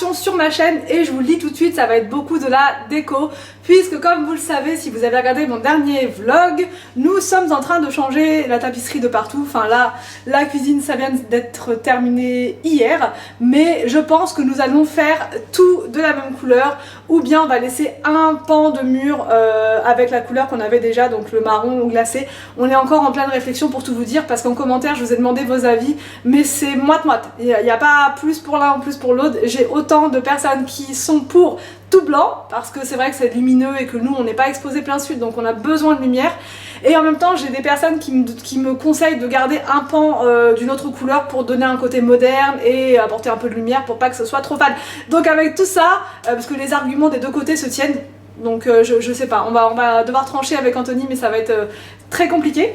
action sur ma chaîne et je vous le dis tout de suite, ça va être beaucoup de la déco puisque comme vous le savez, si vous avez regardé mon dernier vlog, nous sommes en train de changer la tapisserie de partout. Enfin là, la cuisine ça vient d'être terminé hier, mais je pense que nous allons faire tout de la même couleur ou bien on va laisser un pan de mur avec la couleur qu'on avait déjà, donc le marron ou glacé. On est encore en pleine réflexion pour tout vous dire parce qu'en commentaire je vous ai demandé vos avis, mais c'est moite-moite. Il n'y a pas plus pour l'un ou plus pour l'autre. J'ai autant de personnes qui sont pour tout blanc parce que c'est vrai que c'est lumineux et que nous on n'est pas exposé plein sud donc on a besoin de lumière, et en même temps j'ai des personnes qui me conseillent de garder un pan d'une autre couleur pour donner un côté moderne et apporter un peu de lumière pour pas que ce soit trop fade. Donc avec tout ça, parce que les arguments des deux côtés se tiennent, donc je sais pas, on va devoir trancher avec Anthony, mais ça va être très compliqué.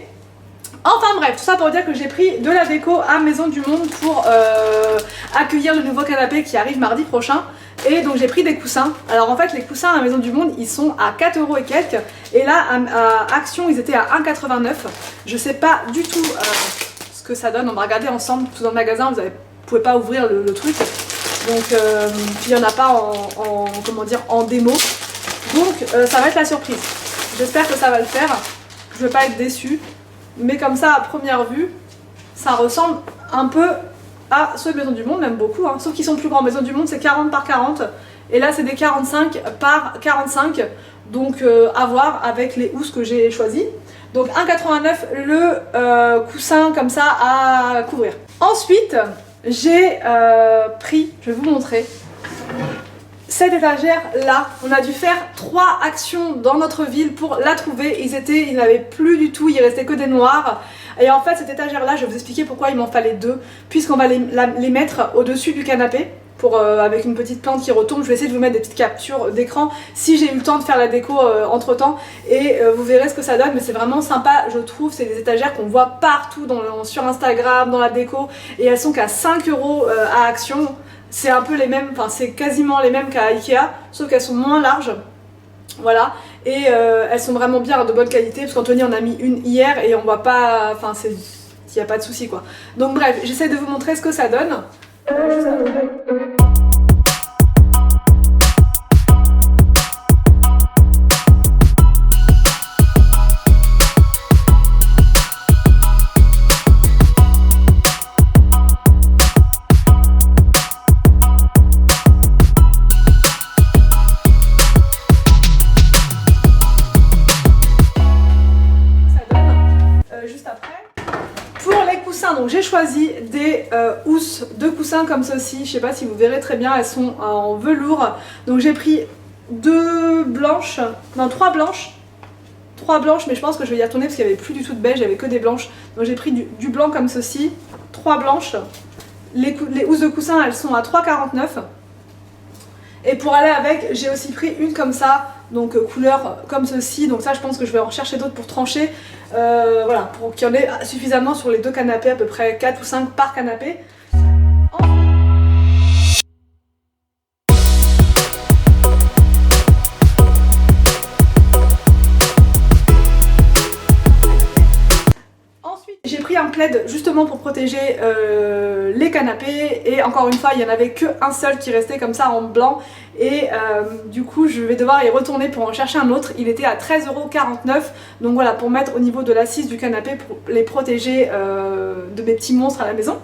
Enfin bref, tout ça pour dire que j'ai pris de la déco à Maison du Monde pour accueillir le nouveau canapé qui arrive mardi prochain. Et donc j'ai pris des coussins. Alors en fait les coussins à Maison du Monde ils sont à 4 € et quelques. Et là à Action ils étaient à 1,89 €. Je sais pas du tout ce que ça donne. On va regarder ensemble tout dans le magasin. Vous pouvez pas ouvrir le truc. Donc puis il n'y en a pas comment dire, en démo. Donc ça va être la surprise. J'espère que ça va le faire. Je vais pas être déçue. Mais comme ça à première vue ça ressemble un peu à ceux de Maison du Monde, même beaucoup, hein. Sauf qu'ils sont plus grands. Maison du Monde c'est 40 par 40 et là c'est des 45 par 45, donc à voir avec les housses que j'ai choisies. Donc 1,89 € le coussin comme ça à couvrir. Ensuite j'ai pris, je vais vous montrer, cette étagère là. On a dû faire 3 actions dans notre ville pour la trouver. Ils n'avaient plus du tout, il restait que des noirs. Et en fait cette étagère là, je vais vous expliquer pourquoi il m'en fallait 2, puisqu'on va les mettre au dessus du canapé avec une petite plante qui retombe. Je vais essayer de vous mettre des petites captures d'écran si j'ai eu le temps de faire la déco entre temps, et vous verrez ce que ça donne. Mais c'est vraiment sympa je trouve. C'est des étagères qu'on voit partout sur Instagram, dans la déco, et elles sont qu'à 5 € à Action. C'est un peu les mêmes, enfin c'est quasiment les mêmes qu'à Ikea, sauf qu'elles sont moins larges. Voilà, et elles sont vraiment bien, de bonne qualité, parce qu'Anthony en a mis une hier et on voit pas, enfin il n'y a pas de souci quoi. Donc bref, j'essaie de vous montrer ce que ça donne. Donc j'ai choisi des housses de coussins comme ceci, je sais pas si vous verrez très bien, elles sont en velours. Donc j'ai pris 3 blanches, mais je pense que je vais y retourner parce qu'il n'y avait plus du tout de beige, il n'y avait que des blanches. Donc j'ai pris du blanc comme ceci, 3 blanches. Les housses de coussins elles sont à 3,49 €. Et pour aller avec, j'ai aussi pris une comme ça, donc couleur comme ceci. Donc ça je pense que je vais en rechercher d'autres pour trancher. Voilà, pour qu'il y en ait suffisamment sur les 2 canapés, à peu près 4 ou 5 par canapé. J'ai pris un plaid justement pour protéger les canapés, et encore une fois il n'y en avait qu'un seul qui restait comme ça en blanc, et du coup je vais devoir y retourner pour en chercher un autre. Il était à 13,49 €, donc voilà, pour mettre au niveau de l'assise du canapé pour les protéger de mes petits monstres à la maison.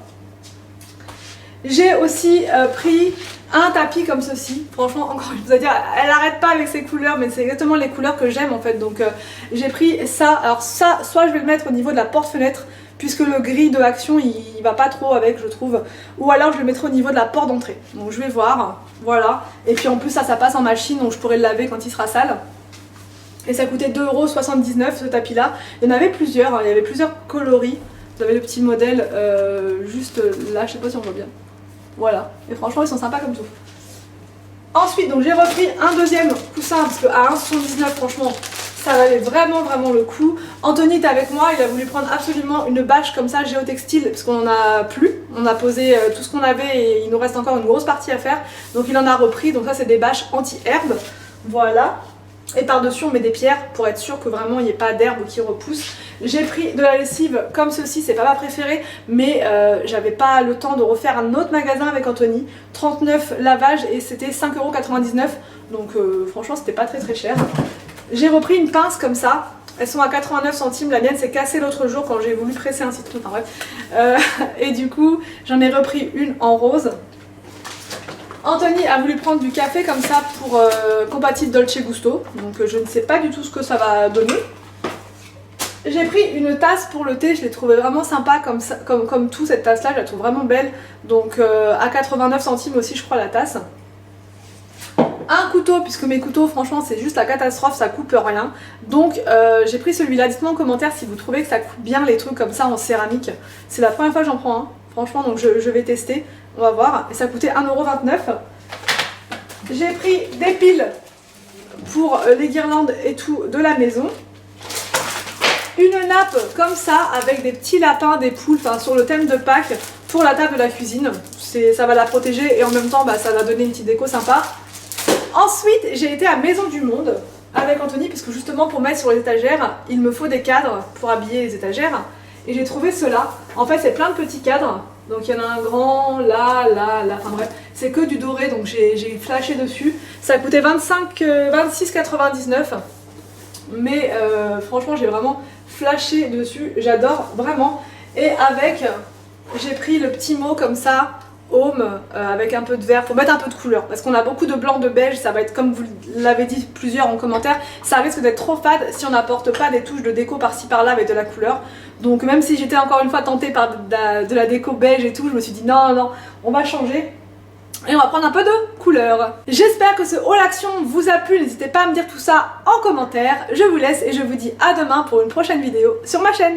J'ai aussi pris un tapis comme ceci. Franchement, encore une fois, elle arrête pas avec ses couleurs, mais c'est exactement les couleurs que j'aime en fait. Donc j'ai pris ça. Alors ça, soit je vais le mettre au niveau de la porte-fenêtre, puisque le gris de Action il va pas trop avec je trouve, ou alors je le mettrai au niveau de la porte d'entrée. Donc je vais voir, voilà. Et puis en plus ça passe en machine, donc je pourrai le laver quand il sera sale. Et ça coûtait 2,79 € ce tapis là. Il y en avait plusieurs, hein. Il y avait plusieurs coloris. Vous avez le petit modèle juste là, je sais pas si on voit bien. Voilà, et franchement ils sont sympas comme tout. Ensuite donc j'ai repris un deuxième coussin, parce qu'à 1,79 € franchement ça valait vraiment le coup. Anthony était avec moi, il a voulu prendre absolument une bâche comme ça géotextile, parce qu'on en a plus. On a posé tout ce qu'on avait et il nous reste encore une grosse partie à faire. Donc il en a repris, donc ça c'est des bâches anti-herbe. Voilà. Et par-dessus on met des pierres pour être sûr que vraiment il n'y ait pas d'herbe qui repousse. J'ai pris de la lessive comme ceci, c'est pas ma préférée, mais j'avais pas le temps de refaire un autre magasin avec Anthony. 39 lavages et c'était 5,99 €, donc franchement c'était pas très cher. J'ai repris une pince comme ça, elles sont à 89 centimes, la mienne s'est cassée l'autre jour quand j'ai voulu presser un citron, enfin bref. Et du coup j'en ai repris une en rose. Anthony a voulu prendre du café comme ça pour compatible Dolce Gusto, donc je ne sais pas du tout ce que ça va donner. J'ai pris une tasse pour le thé, je l'ai trouvée vraiment sympa comme tout, cette tasse là, je la trouve vraiment belle, donc à 89 centimes aussi je crois la tasse. Un couteau, puisque mes couteaux franchement c'est juste la catastrophe, ça coupe rien, donc j'ai pris celui-là. Dites-moi en commentaire si vous trouvez que ça coupe bien les trucs comme ça en céramique, c'est la première fois que j'en prends un, franchement, donc je vais tester. On va voir, et ça coûtait 1,29 €. J'ai pris des piles pour les guirlandes et tout de la maison. Une nappe comme ça avec des petits lapins, des poules, enfin sur le thème de Pâques pour la table de la cuisine. Ça va la protéger et en même temps bah, ça va donner une petite déco sympa. Ensuite j'ai été à Maison du Monde avec Anthony parce que justement pour mettre sur les étagères il me faut des cadres pour habiller les étagères. Et j'ai trouvé cela. En fait c'est plein de petits cadres. Donc il y en a un grand, là, enfin bref, c'est que du doré, donc j'ai flashé dessus. Ça coûtait 26,99 €, mais franchement j'ai vraiment flashé dessus, j'adore vraiment. Et avec, j'ai pris le petit mot comme ça, Home, avec un peu de vert, faut mettre un peu de couleur, parce qu'on a beaucoup de blanc, de beige, ça va être comme vous l'avez dit plusieurs en commentaire, ça risque d'être trop fade si on n'apporte pas des touches de déco par-ci par-là avec de la couleur. Donc même si j'étais encore une fois tentée par de la déco beige et tout, je me suis dit non, on va changer. Et on va prendre un peu de couleur. J'espère que ce haul action vous a plu, n'hésitez pas à me dire tout ça en commentaire. Je vous laisse et je vous dis à demain pour une prochaine vidéo sur ma chaîne.